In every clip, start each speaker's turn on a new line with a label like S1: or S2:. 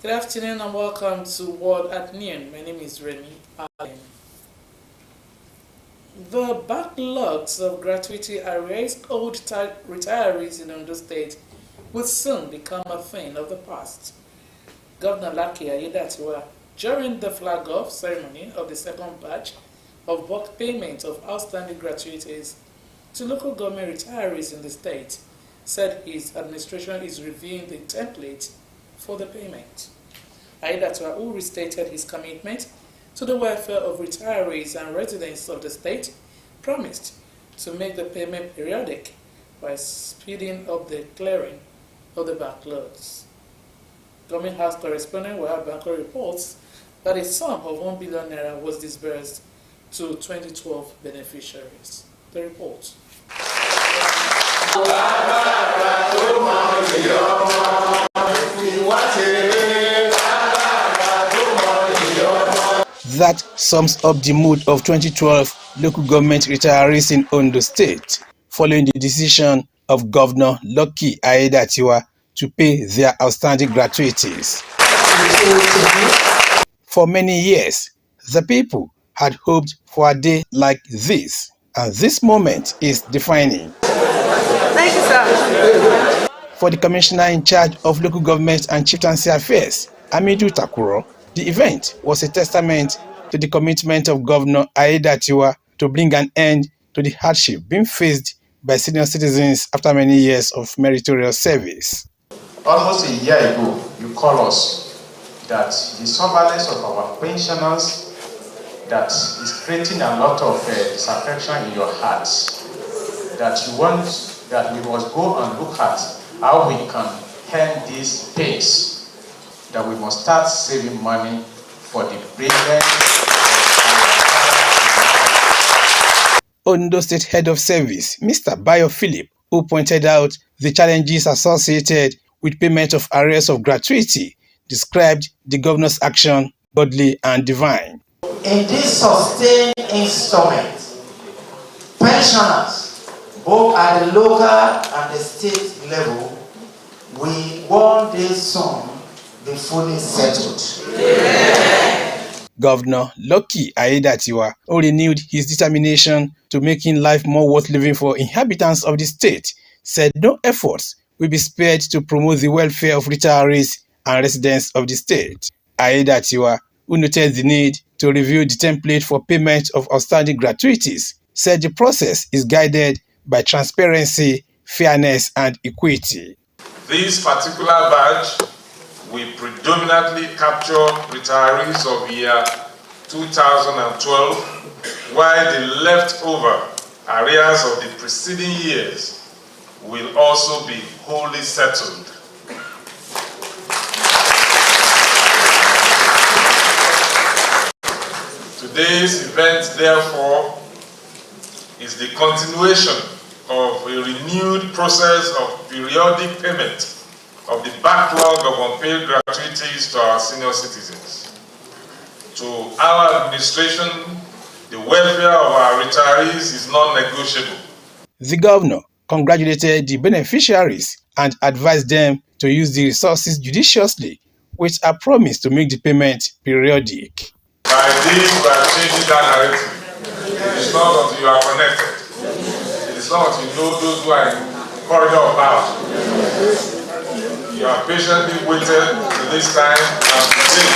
S1: Good afternoon and welcome to World at Noon. My name is Remy Allen. The backlogs of gratuity arrears owed retirees in Ondo State will soon become a thing of the past. Governor Lucky Aiyedatiwa, during the flag-off ceremony of the second batch of bulk payment of outstanding gratuities to local government retirees in the state, said his administration is reviewing the template for the payment. Aiyedatiwa, who restated his commitment to the welfare of retirees and residents of the state, promised to make the payment periodic by speeding up the clearing of the backlogs. Government House correspondent Wahab Banko reports that a sum of 1 billion naira was disbursed to 2012 beneficiaries. The report.
S2: That sums up the mood of 2012 local government retirees in Ondo State, following the decision of Governor Lucky Aiyedatiwa to pay their outstanding gratuities. For many years, the people had hoped for a day like this, and this moment is defining.
S3: Thank you, sir.
S2: For the commissioner in charge of local government and chieftaincy affairs, Amidu Takuro, the event was a testament to the commitment of Governor Aiyedatiwa to bring an end to the hardship being faced by senior citizens after many years of meritorious service.
S4: Almost a year ago, you called us that the surveillance of our pensioners that is creating a lot of disaffection in your hearts, that you want that we must go and look at how we can end this pace, that we must start saving money for the brilliant.
S2: Ondo State Head of Service, Mr. Bayo Philip, who pointed out the challenges associated with payment of arrears of gratuity, described the governor's action godly and divine.
S5: In this sustained instrument, pensioners, both at the local and the state level, we want this soon be fully settled. Yeah.
S2: Governor Lucky Aiyedatiwa renewed his determination to making life more worth living for inhabitants of the state, said no efforts will be spared to promote the welfare of retirees and residents of the state. Aiyedatiwa, who noted the need to review the template for payment of outstanding gratuities, said the process is guided by transparency, fairness, and equity.
S6: This particular batch will predominantly capture retirees of year 2012, while the leftover arrears of the preceding years will also be wholly settled. Today's event, therefore, is the continuation of a renewed process of periodic payment of the backlog of unpaid gratuities to our senior citizens. To our administration, the welfare of our retirees is non-negotiable.
S2: The governor congratulated the beneficiaries and advised them to use the resources judiciously, with a promise to make the payment periodic.
S6: By this, we are changing that narrative. It is not until you are connected. It is not until you know those who are in the corridor of power. You have patiently waited to this time and today.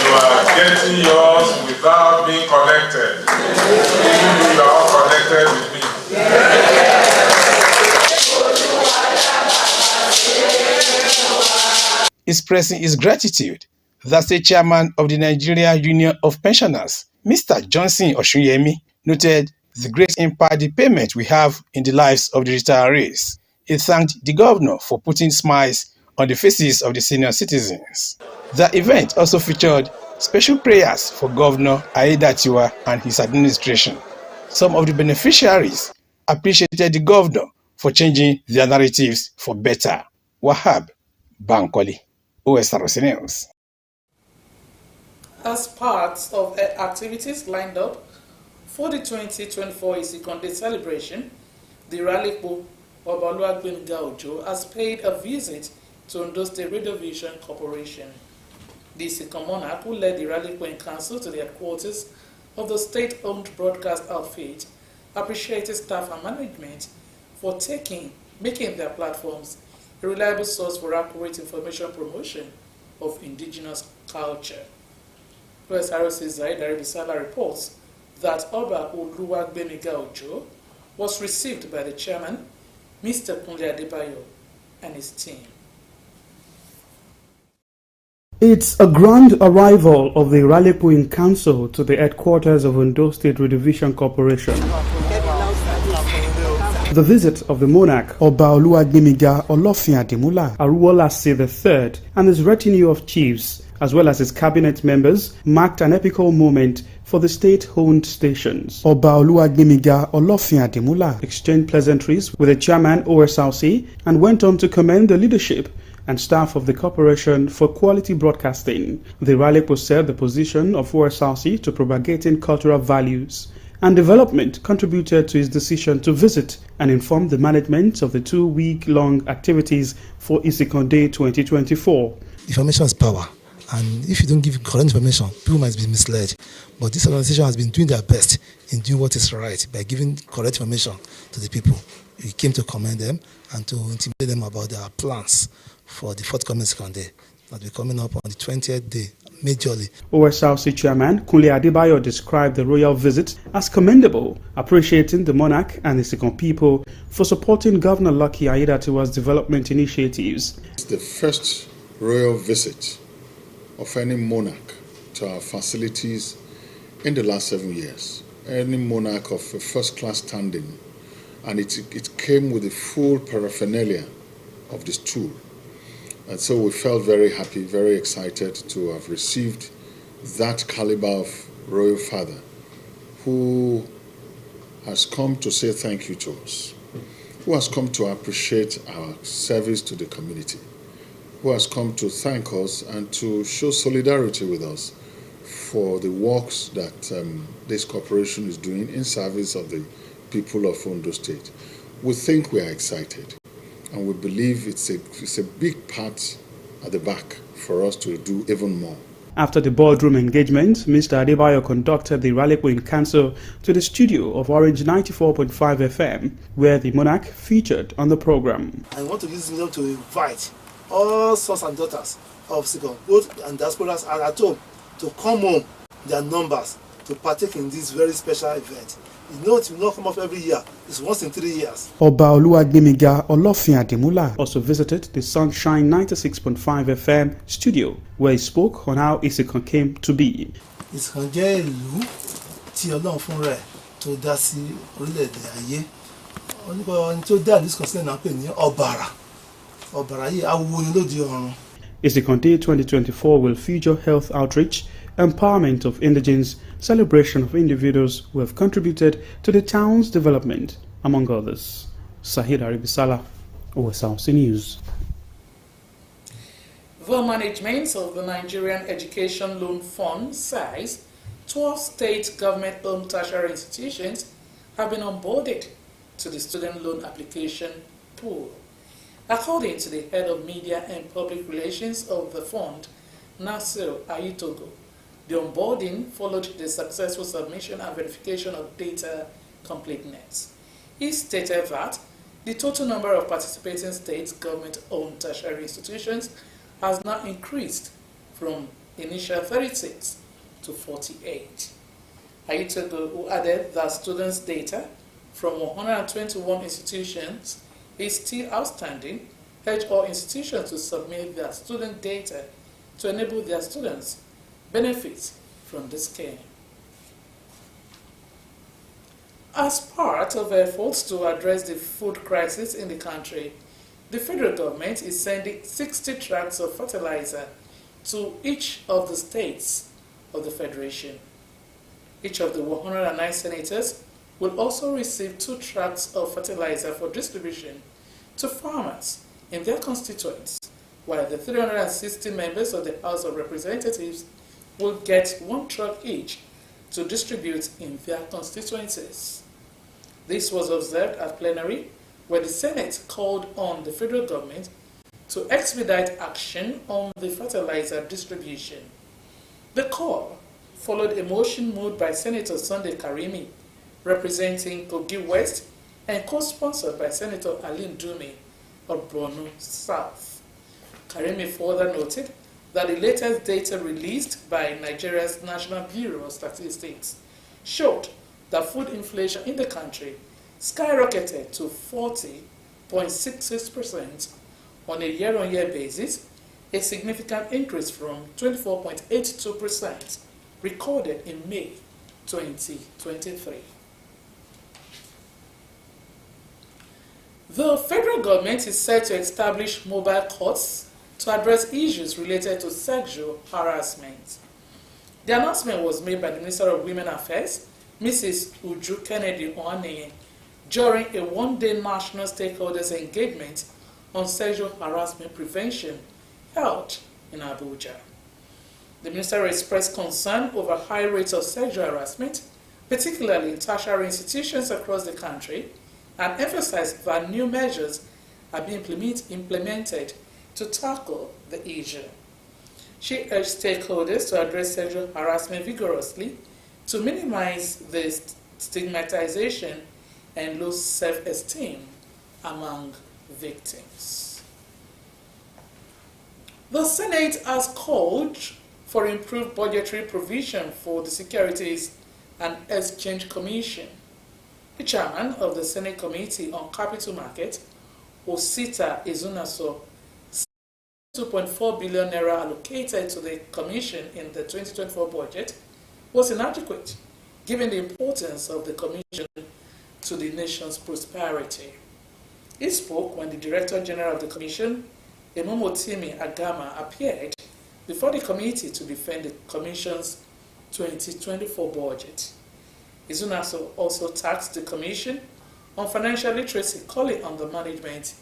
S6: You are getting yours without being connected. Even though you are all connected with me.
S2: Expressing his gratitude, the state chairman of the Nigeria Union of Pensioners, Mr. Johnson Oshunyemi, noted the great impact the payment will have in the lives of the retirees. He thanked the governor for putting smiles on the faces of the senior citizens. The event also featured special prayers for Governor Aiyedatiwa and his administration. Some of the beneficiaries appreciated the governor for changing their narratives for better. Wahab Bankole, Osrc News.
S1: As part of activities lined up for the 2024 Isikon Day celebration, the Rally Obalua Gbenga Ojo has paid a visit to Ondo State Radio Vision Corporation. The Isikan monarch, who led the Rally Point Council to the headquarters of the state-owned broadcast outfit, appreciated staff and management for making their platforms a reliable source for accurate information promotion of indigenous culture. Osrc Zaid Aribisala reports that Oba Oluwagbemiga Ojo was received by the chairman, Mr. Kunle Adebayo, and his team.
S7: It's a grand arrival of the Rally Point Council to the headquarters of Ondo State Radio Vision Corporation. The visit of the monarch, Oba Oluwagbemiga Olofin Ademula Aruwolase III, and his retinue of chiefs, as well as his cabinet members, marked an epical moment for the state-owned stations. Oba Oluwagbemiga Olofin Ademula exchanged pleasantries with the chairman Osrc and went on to commend the leadership and staff of the corporation for quality broadcasting. The rally said the position of Osrc to propagating cultural values and development contributed to his decision to visit and inform the management of the 2-week-long activities for Isikan Day 2024.
S8: Information is power, and if you don't give correct information, people might be misled. But this organization has been doing their best in doing what is right by giving correct information to the people. We came to commend them and to intimidate them about their plans for the forthcoming Isikan Day that will be coming up on the 20th day. Majorly.
S7: Osrc chairman Kunle Adebayo described the royal visit as commendable, appreciating the monarch and the Isikan people for supporting Governor Lucky Aiyedatiwa's development initiatives.
S9: It's the first royal visit of any monarch to our facilities in the last 7 years. Any monarch of a first-class standing, and it came with the full paraphernalia of this tour. And so we felt very happy, very excited to have received that caliber of royal father who has come to say thank you to us, who has come to appreciate our service to the community, who has come to thank us and to show solidarity with us for the works that this corporation is doing in service of the people of Ondo State. We think we are excited. And we believe it's a big part at the back for us to do even more.
S7: After the boardroom engagement, Mr. Adebayo conducted the Rally Point Council to the studio of Orange 94.5 FM, where the monarch featured on the program.
S10: I want to use this medium to invite all sons and daughters of Isikan, both and diasporas and at home, to come home their numbers to partake in this very special event. You know, it will not come up every year. It's once in 3 years.
S7: Oba Oluwagbemiga Olofin Ademula also visited the Sunshine 96.5 FM studio, where he spoke on how Isikan came to be.
S10: Isikan jẹ́ ìlú tí Ọlọ́run fún rẹ̀ tó dá sí orílẹ̀-èdè ayé. Onípa ẹni tó dá ìlú Isikan sílẹ̀ náà pè ní Ọ̀bàrà. Ọ̀bàrà yìí awo ni lóde ọ̀run.
S7: Isikan Day 2024 will feature health outreach, empowerment of indigents, celebration of individuals who have contributed to the town's development, among others. Sahid Aribisala, Osrc News.
S1: The management of the Nigerian Education Loan Fund says 12 state government-owned tertiary institutions have been onboarded to the student loan application pool. According to the head of media and public relations of the fund, Nasir Ayitogo, the onboarding followed the successful submission and verification of data completeness. He stated that the total number of participating state government-owned tertiary institutions has now increased from initial 36 to 48. Ayitogo, who added that students' data from 121 institutions is still outstanding, urged all institutions to submit their student data to enable their students benefit from the scheme. As part of efforts to address the food crisis in the country, the federal government is sending 60 trucks of fertilizer to each of the states of the federation. Each of the 109 senators will also receive 2 trucks of fertilizer for distribution to farmers in their constituents, while the 360 members of the House of Representatives will get 1 truck each to distribute in their constituencies. This was observed at plenary, where the Senate called on the federal government to expedite action on the fertilizer distribution. The call followed a motion moved by Senator Sunday Karimi, representing Kogi West, and co-sponsored by Senator Aline Dume of Borno South. Karimi further noted that the latest data released by Nigeria's National Bureau of Statistics showed that food inflation in the country skyrocketed to 40.66% on a year-on-year basis, a significant increase from 24.82% recorded in May 2023. The federal government is set to establish mobile courts to address issues related to sexual harassment. The announcement was made by the Minister of Women Affairs, Mrs. Uju Kennedy Oaneye, during a one-day national stakeholders engagement on sexual harassment prevention held in Abuja. The minister expressed concern over high rates of sexual harassment, particularly in tertiary institutions across the country, and emphasized that new measures are being implemented to tackle the issue. She urged stakeholders to address sexual harassment vigorously to minimize the stigmatization and low self-esteem among victims. The Senate has called for improved budgetary provision for the Securities and Exchange Commission. The chairman of the Senate Committee on Capital Market, Osita Ezunaso, 2.4 billion naira allocated to the commission in the 2024 budget was inadequate, given the importance of the commission to the nation's prosperity. He spoke when the Director General of the Commission, Emomotimi Agama, appeared before the committee to defend the Commission's 2024 budget. Izunaso also tasked the Commission on financial literacy, calling on the management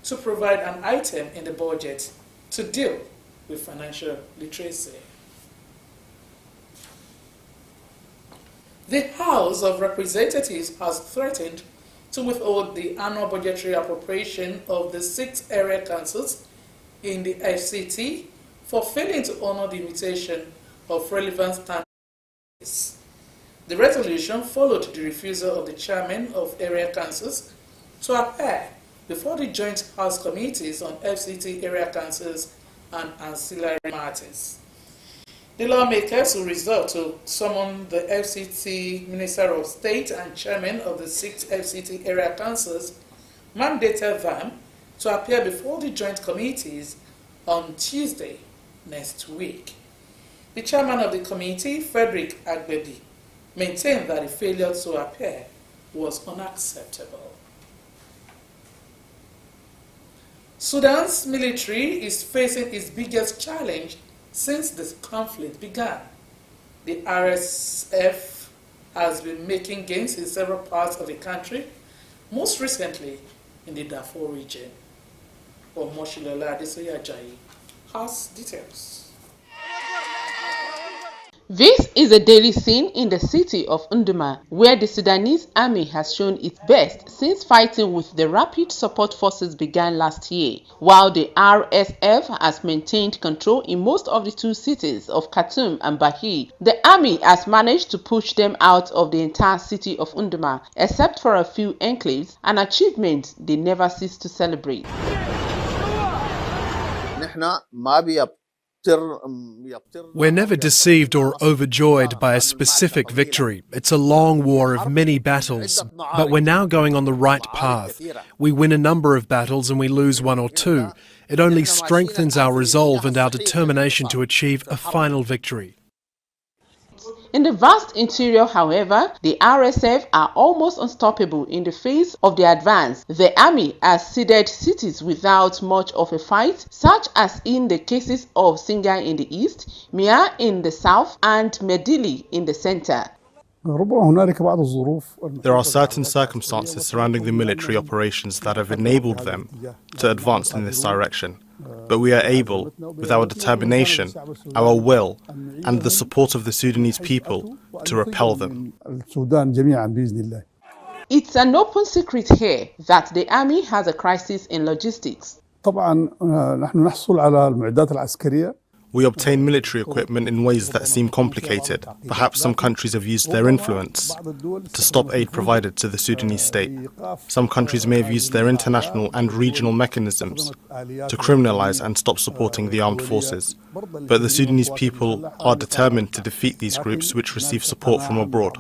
S1: to provide an item in the budget to deal with financial literacy. The House of Representatives has threatened to withhold the annual budgetary appropriation of the 6 area councils in the FCT for failing to honor the invitation of relevant standards. The resolution followed the refusal of the chairman of area councils to appear before the joint House committees on FCT area councils and ancillary matters. The lawmakers will resolve to summon the FCT Minister of State and chairman of the 6 FCT area councils, mandated them to appear before the joint committees on Tuesday next week. The chairman of the committee, Frederick Agbedi, maintained that the failure to appear was unacceptable. Sudan's military is facing its biggest challenge since the conflict began. The RSF has been making gains in several parts of the country, most recently in the Darfur region. Omoshilola Adesoye Ajayi has details.
S11: This is a daily scene in the city of Nduma, where the Sudanese army has shown its best since fighting with the Rapid Support Forces began last year, while the RSF has maintained control in most of the 2 cities of Khartoum and Bahir. The army has managed to push them out of the entire city of Nduma, except for a few enclaves, an achievement they never cease to celebrate.
S12: We're never deceived or overjoyed by a specific victory. It's a long war of many battles, but we're now going on the right path. We win a number of battles and we lose 1 or 2. It only strengthens our resolve and our determination to achieve a final victory.
S11: In the vast interior, however, the RSF are almost unstoppable in the face of the advance. The army has ceded cities without much of a fight, such as in the cases of Singar in the east, Mia in the south, and Medili in the center.
S13: There are certain circumstances surrounding the military operations that have enabled them to advance in this direction. But we are able, with our determination, our will, and the support of the Sudanese people, to repel them.
S11: It's an open secret here that the army has a crisis in logistics.
S14: طبعا نحن نحصل على المعدات العسكرية.
S13: We obtain military equipment in ways that seem complicated. Perhaps some countries have used their influence to stop aid provided to the Sudanese state. Some countries may have used their international and regional mechanisms to criminalize and stop supporting the armed forces. But the Sudanese people are determined to defeat these groups which receive support from abroad.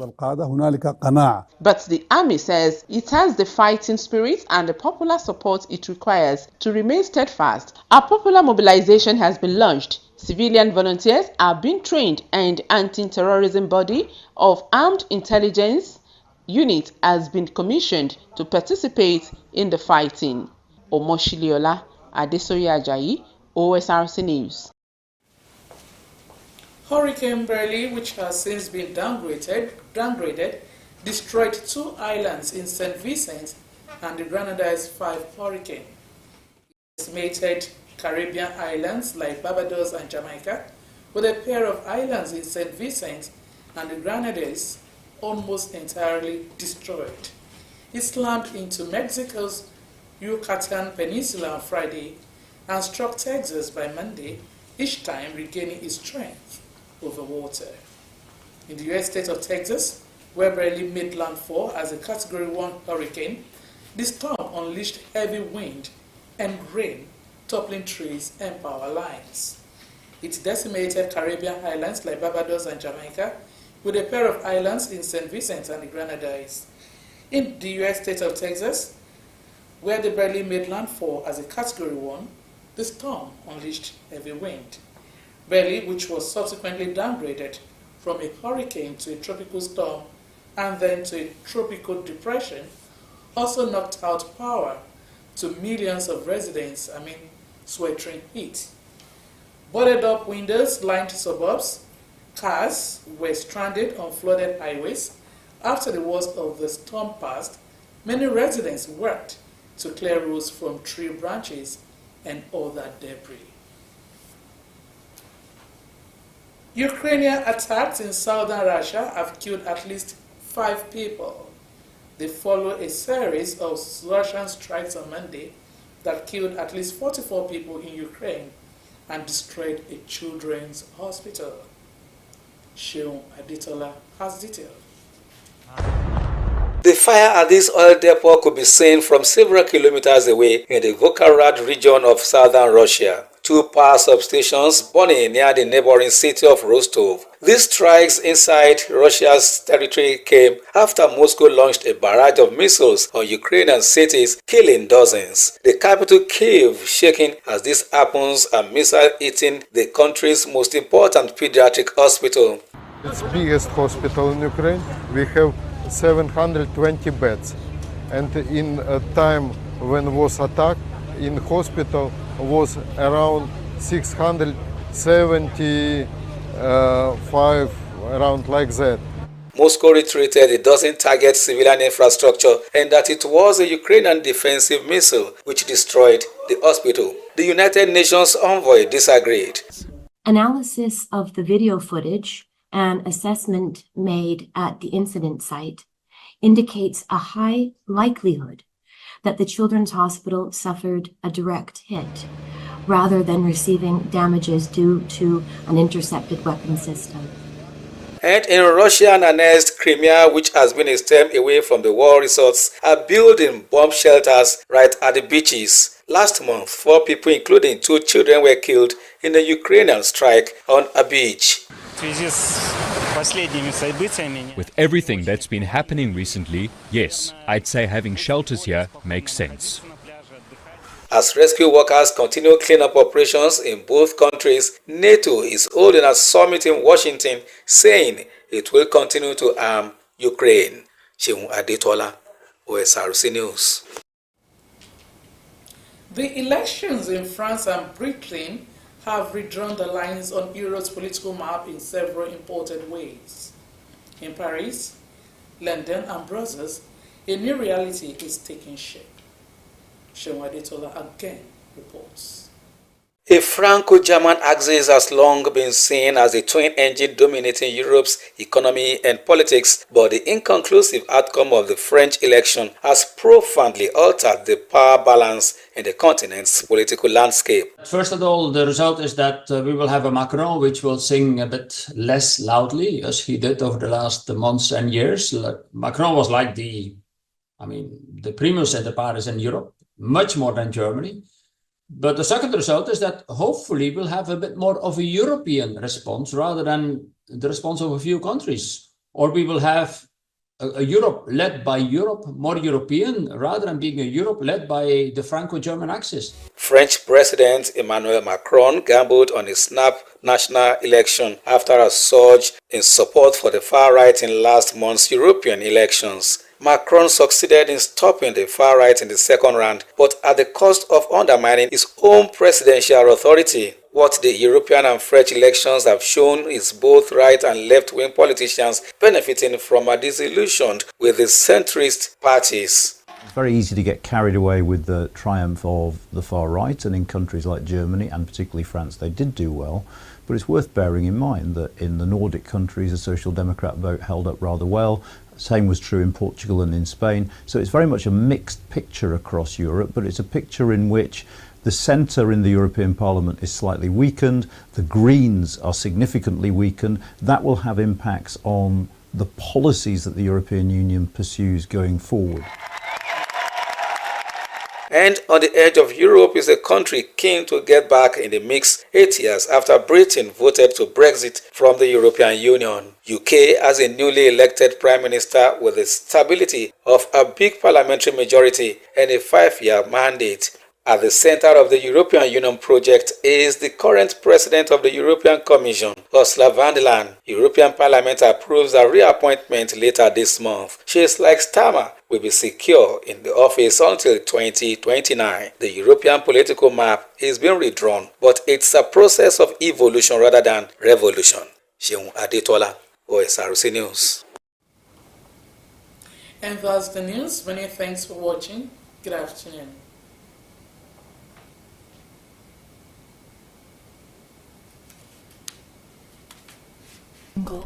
S11: But the army says it has the fighting spirit and the popular support it requires to remain steadfast. A popular mobilization has been launched. Civilian volunteers are being trained, and anti-terrorism body of armed intelligence unit has been commissioned to participate in the fighting. Omoshiliola Adesoye Ajayi, OSRC News.
S1: Hurricane Barley, which has since been downgraded, destroyed 2 islands in St. Vincent and the Grenadines 5 hurricane. Estimated Caribbean islands like Barbados and Jamaica, with a pair of islands in St. Vincent and the Grenadines almost entirely destroyed. It slammed into Mexico's Yucatan Peninsula on Friday and struck Texas by Monday, each time regaining its strength over water. In the U.S. state of Texas, where Barley made landfall as a Category 1 hurricane, the storm unleashed heavy wind and rain, toppling trees and power lines. It decimated Caribbean islands like Barbados and Jamaica, with a pair of islands in St. Vincent and the Grenadines. In the U.S. state of Texas, where the Barley made landfall as a Category 1, the storm unleashed heavy wind. Barley, which was subsequently downgraded from a hurricane to a tropical storm and then to a tropical depression, also knocked out power to millions of residents amid sweltering heat. Boarded up windows lined suburbs, cars were stranded on flooded highways. After the worst of the storm passed, many residents worked to clear roads from tree branches and other debris. Ukrainian attacks in southern Russia have killed at least 5 people. They follow a series of Russian strikes on Monday that killed at least 44 people in Ukraine and destroyed a children's hospital. Sheon Aditola has details.
S15: The fire at this oil depot could be seen from several kilometers away in the Volgograd region of southern Russia. 2 power substations burning near the neighboring city of Rostov. These strikes inside Russia's territory came after Moscow launched a barrage of missiles on Ukrainian cities, killing dozens. The capital Kyiv shaking as this happens, and missile hitting the country's most important pediatric hospital.
S16: It's the biggest hospital in Ukraine. We have 720 beds, and in a time when was attack in hospital was around 675, around like that.
S15: Moscow reiterated it doesn't target civilian infrastructure and that it was a Ukrainian defensive missile which destroyed the hospital. The United Nations envoy disagreed.
S17: Analysis of the video footage and assessment made at the incident site indicates a high likelihood that the Children's Hospital suffered a direct hit rather than receiving damages due to an intercepted weapon system.
S15: And in Russian-annexed Crimea, which has been a step away from the war resorts, are building bomb shelters right at the beaches. Last month, 4 people, including 2 children, were killed in a Ukrainian strike on a beach.
S18: With everything that's been happening recently, yes, I'd say having shelters here makes sense.
S15: As rescue workers continue cleanup operations in both countries, NATO is holding a summit in Washington saying it will continue to arm Ukraine. Sheon Aditola, OSRC News.
S1: The elections in France and Britain have redrawn the lines on Europe's political map in several important ways. In Paris, London and Brussels, a new reality is taking shape. Sheon Aditola again reports.
S15: A Franco-German axis has long been seen as a twin engine dominating Europe's economy and politics, but the inconclusive outcome of the French election has profoundly altered the power balance in the continent's political landscape.
S19: First of all, the result is that we will have a Macron which will sing a bit less loudly, as he did over the last months and years. Macron was like the primus inter pares in Europe, much more than Germany. But the second result is that hopefully we'll have a bit more of a European response rather than the response of a few countries. Or we will have a Europe led by Europe, more European, rather than being a Europe led by the Franco-German axis.
S15: French President Emmanuel Macron gambled on a snap national election after a surge in support for the far right in last month's European elections. Macron succeeded in stopping the far right in the second round, but at the cost of undermining his own presidential authority. What the European and French elections have shown is both right and left-wing politicians benefiting from a disillusion with the centrist parties.
S20: It's very easy to get carried away with the triumph of the far right, and in countries like Germany and particularly France they did do well. But it's worth bearing in mind that in the Nordic countries the Social Democrat vote held up rather well. Same was true in Portugal and in Spain. So it's very much a mixed picture across Europe, but it's a picture in which the centre in the European Parliament is slightly weakened, the Greens are significantly weakened. That will have impacts on the policies that the European Union pursues going forward.
S15: And on the edge of Europe is a country keen to get back in the mix 8 years after Britain voted to Brexit from the European Union. UK has a newly elected Prime Minister with the stability of a big parliamentary majority and a 5-year mandate. At the center of the European Union project is the current President of the European Commission, Ursula von der Leyen. European Parliament approves her reappointment later this month. She is like Starmer, will be secure in the office until 2029. The European political map is being redrawn, but it's a process of evolution rather than revolution. Seun Adetola, Osrc News.
S1: And that's the news. Many thanks for watching. Good afternoon. Go.